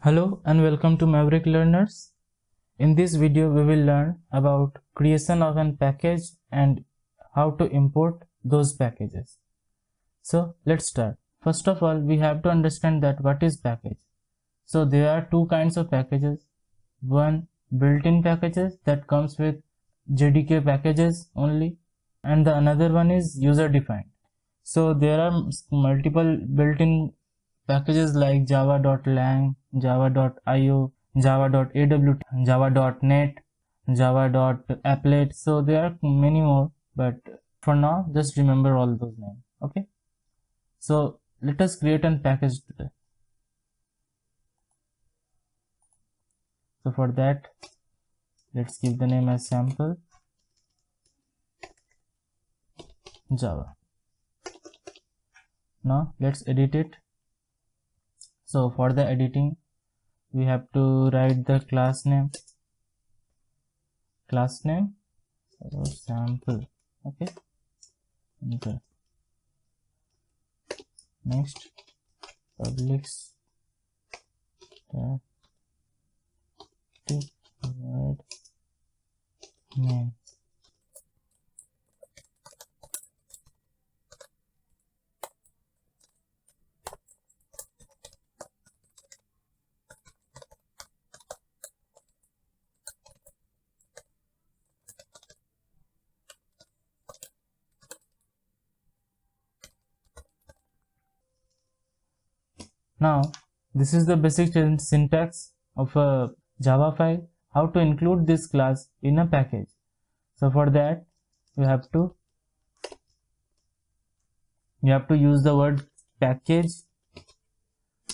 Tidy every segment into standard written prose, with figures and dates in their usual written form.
Hello and welcome to Maverick Learners. In this video we will learn about creation of an package and how to import those packages. So let's start. First of all, we have to understand that what is package. So there are two kinds of packages. One, built-in packages that comes with JDK packages only, and the another one is user-defined. So there are multiple built-in packages like java.lang, java.io, java.aw, java.net, java.applet. So there are many more, but for now just remember all those names. Okay, so let us create a package today. So for that, let's give the name as sample java. Now let's edit it. So for the editing, we have to write the class name so sample. Okay, enter. Next, public static void name. Now this is the basic syntax of a Java file, how to include this class in a package. So for that we have to use the word package,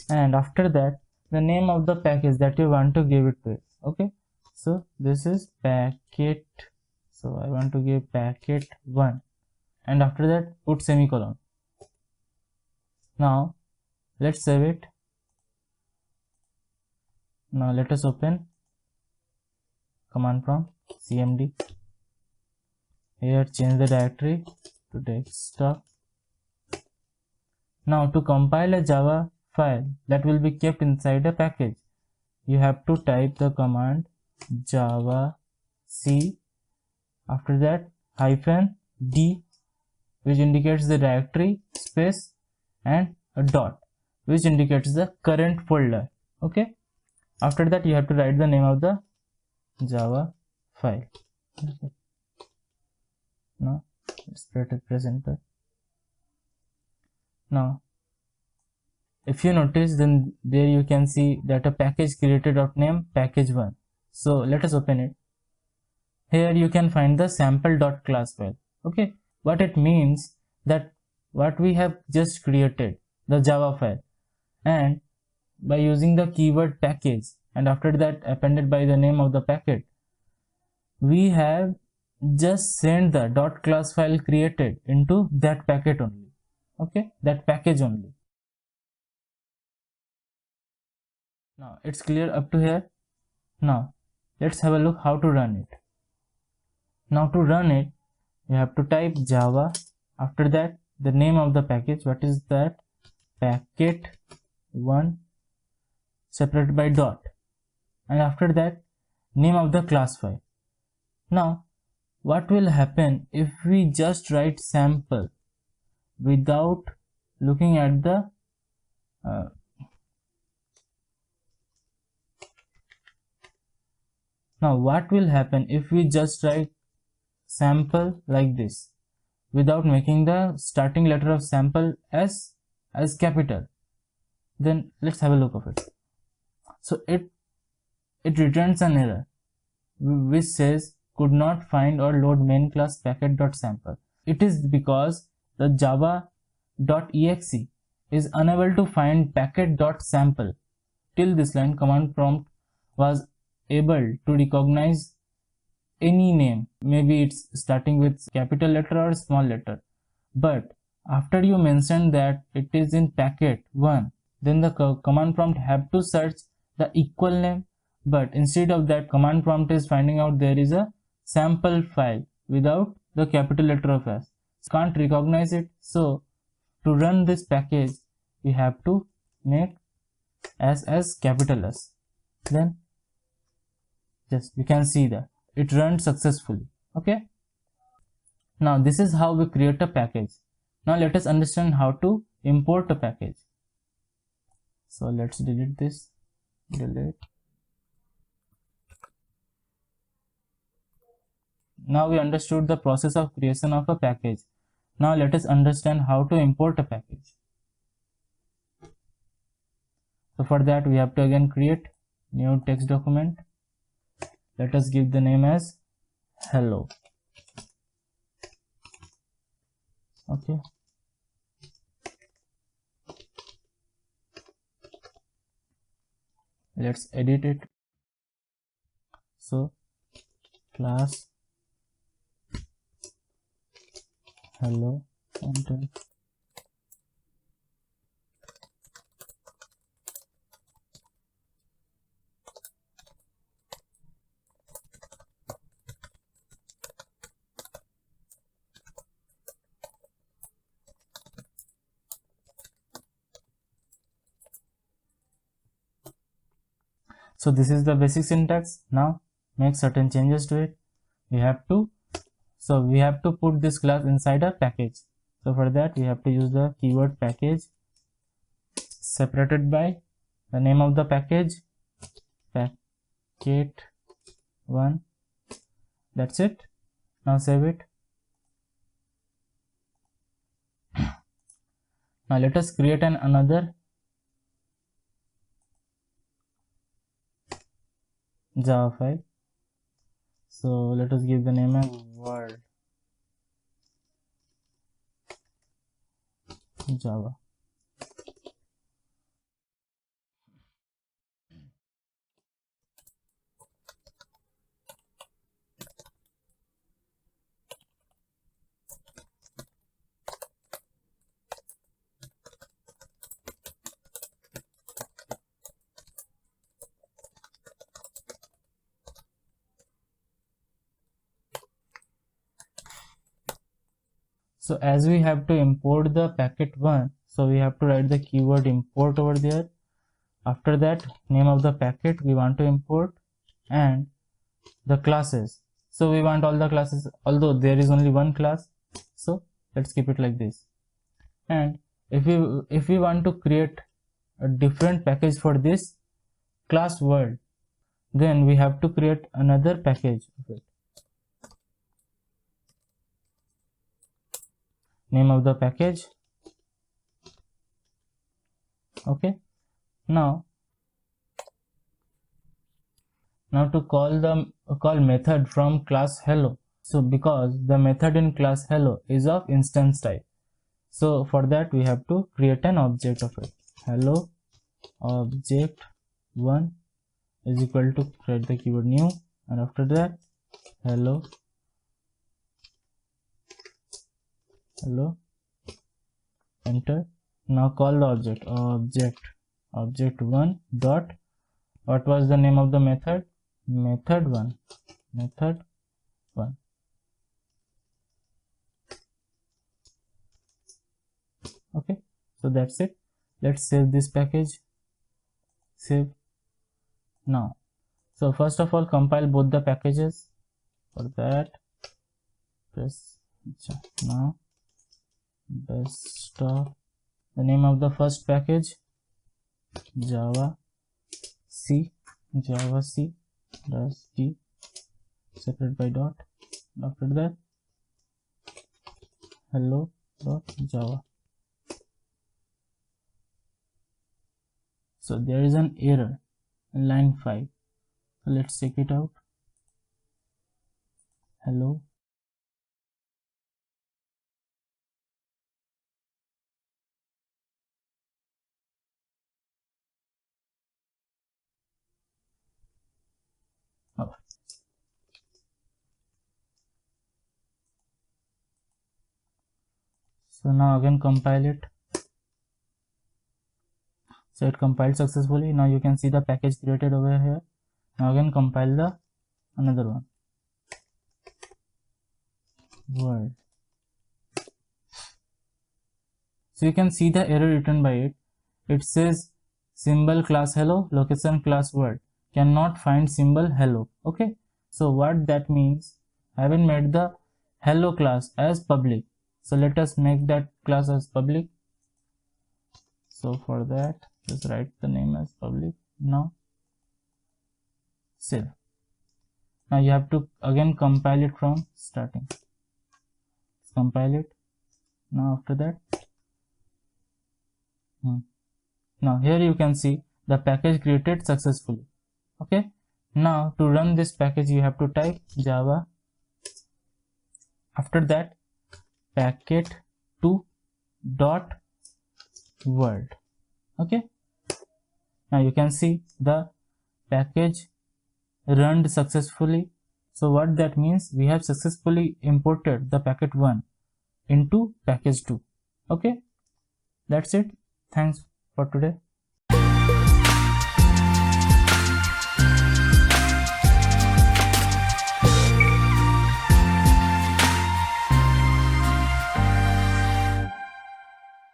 and after that the name of the package that you want to give it to it. Okay, so this is packet, so I want to give packet1, and after that put semicolon. Now let's save it. Now let us open command prompt cmd. Here change the directory to desktop. Now to compile a Java file that will be kept inside a package, you have to type the command java c, after that -d, which indicates the directory, space, and a dot, which indicates the current folder. Okay, after that you have to write the name of the Java file. Okay. Now let's press enter. Now if you notice, then there you can see that a package created of name package1. So let us open it. Here you can find the sample.class file. Okay, what it means that what we have just created, the Java file, and by using the keyword package and after that appended by the name of the packet, we have just sent the .class file created into that packet only. Okay, that package only. Now it's clear up to here. Now let's have a look how to run it. Now to run it, you have to type java, after that the name of the package, what is that, packet1 separated by dot, and after that name of the class file. Now what will happen if we just write sample without looking at the now what will happen if we just write sample like this without making the starting letter of sample as capital? Then let's have a look of it. So it returns an error which says could not find or load main class packet.sample. It is because the java.exe is unable to find packet.sample. Till this line, command prompt was able to recognize any name, maybe it's starting with capital letter or small letter, but after you mention that it is in packet1, then the command prompt have to search the equal name, but instead of that, command prompt is finding out there is a sample file without the capital letter of S. Can't recognize it. So to run this package, we have to make as capital S. Then just you can see that it runs successfully. Okay, now this is how we create a package. Now let us understand how to import a package. So let's delete this. Delete. Now we understood the process of creation of a package. Now let us understand how to import a package. So for that we have to again create new text document. Let us give the name as hello. Okay. Let's edit it. So class hello, enter. So this is the basic syntax. Now make certain changes to it. We have to put this class inside a package. So for that we have to use the keyword package separated by the name of the package, packet1. That's it. Now save it. Now let us create another Java file. So let us give the name as world Java. So as we have to import the packet1, so we have to write the keyword import over there. After that, name of the packet we want to import and the classes. So we want all the classes, although there is only one class. So let's keep it like this. And if we want to create a different package for this class world, then we have to create another package of it. Name of the package. Okay. Now to call method from class hello. So because the method in class hello is of instance type, so for that we have to create an object of it. Hello object1 is equal to create the keyword new, and after that hello enter. Now call the object1 dot, what was the name of the method? Method1. Okay, so that's it. Let's save this package. Save. Now so first of all compile both the packages. For that press now desktop. The name of the first package Java C dash D separated by dot. After that hello dot Java. So there is an error in line 5. So let's check it out. Hello. Oh. So now again compile it. So it compiled successfully. Now you can see the package created over here. Now again compile the another one, world. So you can see the error written by it. It says symbol class hello, location class world, cannot find symbol hello. Okay, so what that means, I haven't made the hello class as public, so let us make that class as public. So for that, just write the name as public. Now save. Now you have to again compile it from starting. Let's compile it. Now after that, now here you can see the package created successfully. Okay, now to run this package you have to type java, after that packet2.world. okay, now you can see the package run successfully. So what that means, we have successfully imported the packet1 into package2. okay, that's it. Thanks for today.